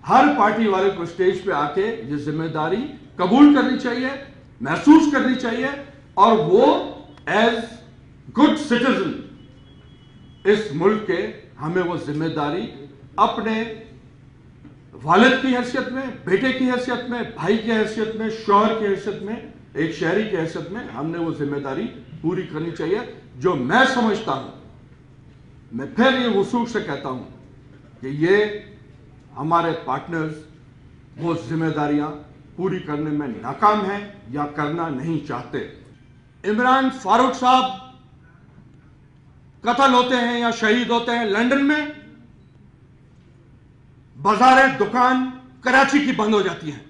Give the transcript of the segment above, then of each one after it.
हर party वाले को stage पे आके ये जिम्मेदारी कबूल करनी चाहिए, महसूस करनी चाहिए, और वो एज गुड सिटीजन इस मुल्क के हमें वो जिम्मेदारी अपने वालिद की हैसियत में, बेटे की हैसियत में, भाई की हैसियत में, शौहर की हैसियत में, एक शहरी की हैसियत में हमने वो जिम्मेदारी पूरी करनी चाहिए। जो मैं समझता हूं, मैं फिर ये वसूख से कहता हूं कि ये हमारे पार्टनर्स वो जिम्मेदारियां पूरी करने में नाकाम हैं या करना नहीं चाहते। इमरान फारूक साहब कत्ल होते हैं या शहीद होते हैं लंदन में, बाजारें दुकान कराची की बंद हो जाती हैं,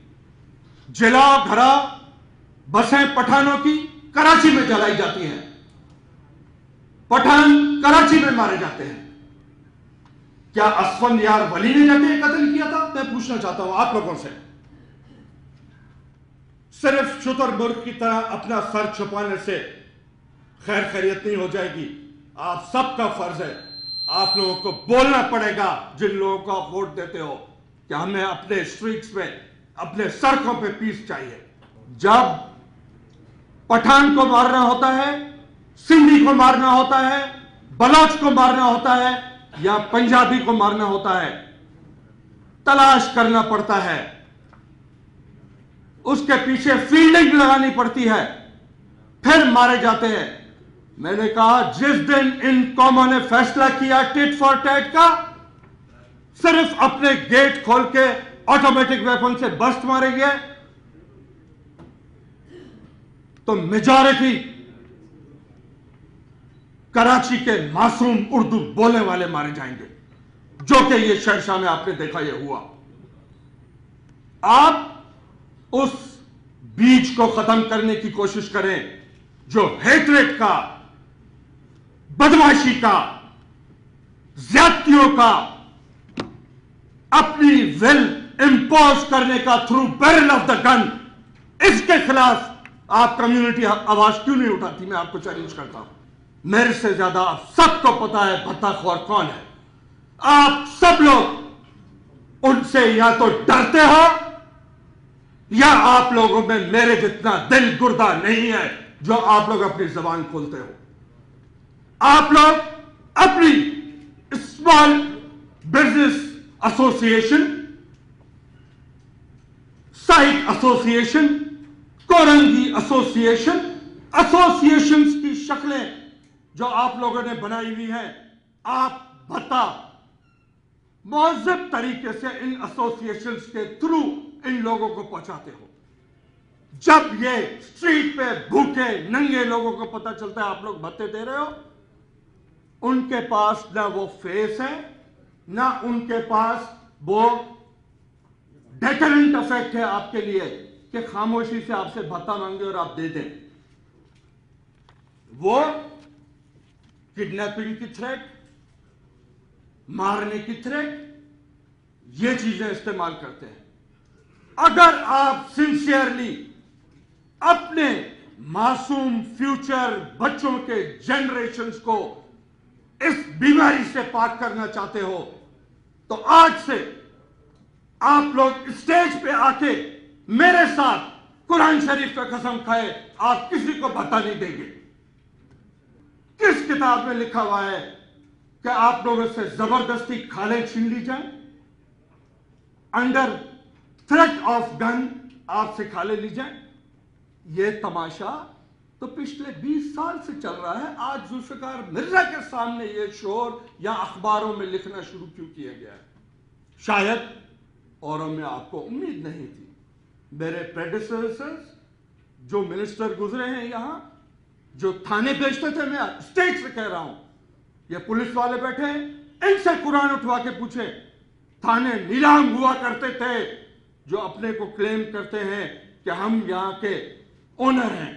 जिला घरा बसें पठानों की कराची में जलाई जाती हैं, पठान कराची में मारे जाते हैं। क्या असफंदयार वली ने जाके कत्ल किया था? मैं पूछना चाहता हूं आप लोगों से। सिर्फ शुतुरमुर्ग की तरह अपना सर छुपाने से खैर खैरियत नहीं हो जाएगी। आप सबका फर्ज है, आप लोगों को बोलना पड़ेगा, जिन लोगों को आप वोट देते हो, कि हमें अपने स्ट्रीट्स में, अपने सड़कों पे पीस चाहिए। जब पठान को मारना होता है, सिंधी को मारना होता है, बलोच को मारना होता है, या पंजाबी को मारना होता है, तलाश करना पड़ता है, उसके पीछे फील्डिंग लगानी पड़ती है, फिर मारे जाते हैं। मैंने कहा जिस दिन इन कौमों ने फैसला किया टिट फॉर टैट का, सिर्फ अपने गेट खोल के ऑटोमेटिक वेपन से बस्ट मारेंगे तो मेजॉरिटी कराची के मासूम उर्दू बोलने वाले मारे जाएंगे, जो कि ये शेरशाह में आपने देखा ये हुआ। आप उस बीज को खत्म करने की कोशिश करें जो हेट्रेड का, बदमाशी का, ज्यादतियों का, अपनी विल इंपोज करने का through barrel of the gun, इसके खिलाफ आप कम्युनिटी आवाज क्यों नहीं उठाती? मैं आपको चैलेंज करता हूं। मेरे से ज्यादा आप सबको पता है भत्ताखोर कौन है। आप सब लोग उनसे या तो डरते हो या आप लोगों में मेरे जितना दिल गुर्दा नहीं है जो आप लोग अपनी जबान खोलते हो। आप लोग अपनी small business association, site association, Korangi association, associations की शक्लें जो आप लोगों ने बनाई हुई हैं, आप भत्ता मुअज्जब तरीके से इन एसोसिएशंस के थ्रू इन लोगों को पहुंचाते हो। जब ये स्ट्रीट पे भूखे नंगे लोगों को पता चलता है आप लोग भत्ते दे रहे हो, उनके पास ना वो फेस है, ना उनके पास वो डेटरेंट इफेक्ट है आपके लिए कि खामोशी से आपसे भत्ता मांगे और आप दे दें। वो किडनैपिंग की थ्रेट, मारने की थ्रेट, ये चीजें इस्तेमाल करते हैं। अगर आप सिंसियरली अपने मासूम फ्यूचर बच्चों के जनरेशंस को इस बीमारी से पाक करना चाहते हो तो आज से आप लोग स्टेज पे आके मेरे साथ कुरान शरीफ का कसम खाए आप किसी को भत्ता नहीं देंगे। किस किताब में लिखा हुआ है कि आप लोगों से जबरदस्ती खालें छीन ली जाए, अंडर थ्रेट ऑफ गन आपसे खाले ली जाए? ये तमाशा तो पिछले 20 साल से चल रहा है। आज जुल्फिकार मिर्जा के सामने ये शोर या अखबारों में लिखना शुरू क्यों किया गया है? शायद औरों में आपको उम्मीद नहीं थी। मेरे प्रेडिसेसर्स जो मिनिस्टर गुजरे हैं यहां, जो थाने बेचते थे, मैं स्टेज से कह रहा हूं, ये पुलिस वाले बैठे हैं, इनसे कुरान उठवा के पूछे। थाने नीलाम हुआ करते थे जो अपने को क्लेम करते हैं कि हम यहां के ओनर हैं।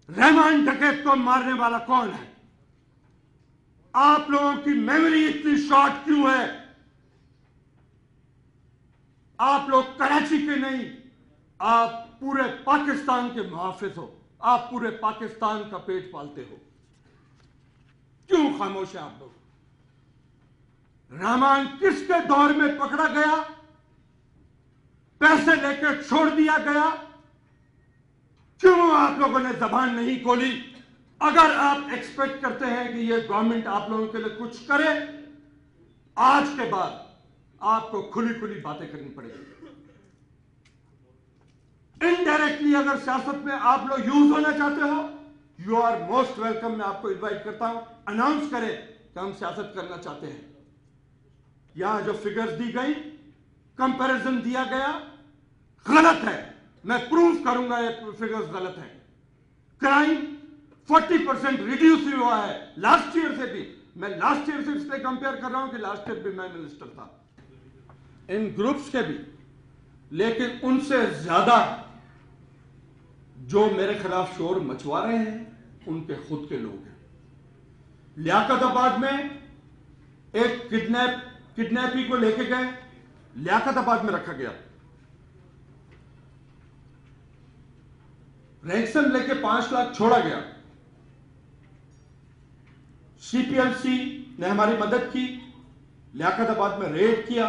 रहमान डकैत को मारने वाला कौन है? आप लोगों की मेमोरी इतनी शॉर्ट क्यों है? आप लोग कराची के नहीं, आप पूरे पाकिस्तान के मुहाफिज हो, आप पूरे पाकिस्तान का पेट पालते हो। क्यों खामोश है आप लोग? रहमान किसके दौर में पकड़ा गया पैसे लेकर छोड़ दिया गया। क्यों आप लोगों ने जबान नहीं खोली? अगर आप एक्सपेक्ट करते हैं कि यह गवर्नमेंट आप लोगों के लिए कुछ करे, आज के बाद आपको खुली खुली बातें करनी पड़ेगी। इनडायरेक्टली अगर सियासत में आप लोग यूज होना चाहते हो, यू आर मोस्ट वेलकम। मैं आपको इनवाइट करता हूं, अनाउंस करें कि हम सियासत करना चाहते हैं। यहां जो फिगर्स दी गई, कंपैरिजन दिया गया, गलत है। मैं प्रूव करूंगा ये फिगर्स गलत है। क्राइम 40% रिड्यूस हुआ है लास्ट ईयर से भी। मैं लास्ट ईयर से इसलिए कंपेयर कर रहा हूं कि लास्ट ईयर भी मैं मिनिस्टर था, इन ग्रुप्स के भी। लेकिन उनसे ज्यादा जो मेरे खिलाफ शोर मचवा रहे हैं उनके खुद के लोग हैं। लियाकताबाद में एक किडनैपी को लेके गए, लियाकताबाद में रखा गया, रैंसम लेके 5 लाख छोड़ा गया। सीपीएलसी ने हमारी मदद की, लियाकताबाद में रेड किया,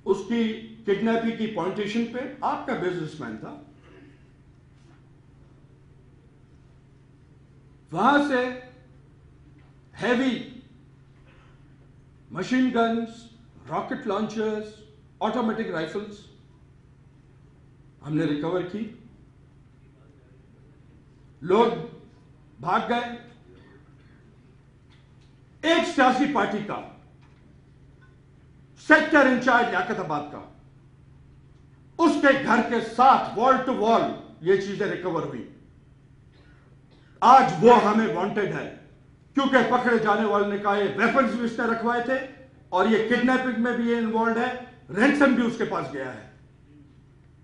उसकी किडनैपिंग की पॉइंटेशन पे। आपका बिजनेसमैन था, वहां से heavy machine guns, rocket launchers, automatic rifles हमने रिकवर की। लोग भाग गए। एक सियासी पार्टी का सेक्टर इंचार्ज लियाकताबाद का, उसके घर के साथ वॉल टू वॉल ये चीजें रिकवर हुई। आज वो हमें वांटेड है, क्योंकि पकड़े जाने वाले ने कहा ये वेपन्स भी उसने रखवाए थे और ये किडनैपिंग में भी ये इन्वॉल्व है, रैंसम भी उसके पास गया है।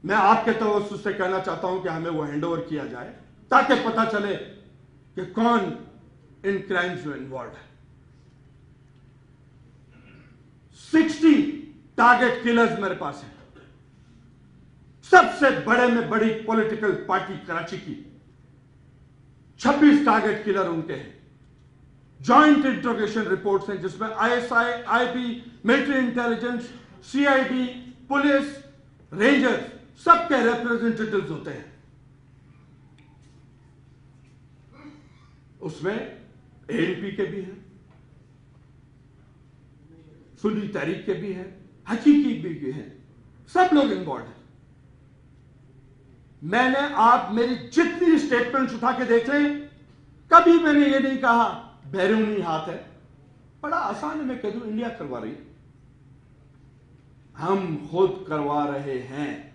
मैं आपके तवज्जुह से कहना चाहता हूं कि हमें वो हैंडओवर किया जाए, ताकि पता चले कि कौन इन क्राइम्स में इन्वॉल्व है। 60 टारगेट किलर्स मेरे पास हैं। सबसे बड़े में बड़ी पॉलिटिकल पार्टी कराची की 26 टारगेट किलर उनके हैं। जॉइंट इंट्रोगेशन रिपोर्ट्स हैं जिसमें ISI, IB, military intelligence, CID, police, rangers सबके रिप्रेजेंटेटिव्स होते हैं। उसमें एएनपी के भी हैं, सुन्नी तहरीक के भी हैं, हकीकी भी हैं, सब लोग इन्वॉल्व हैं। मैंने, आप मेरी जितनी स्टेटमेंट्स उठा के देख लें, कभी मैंने ये नहीं कहा बैरूनी हाथ है। बड़ा आसान है, मैं कह दूं इंडिया करवा रही है। हम खुद करवा रहे हैं।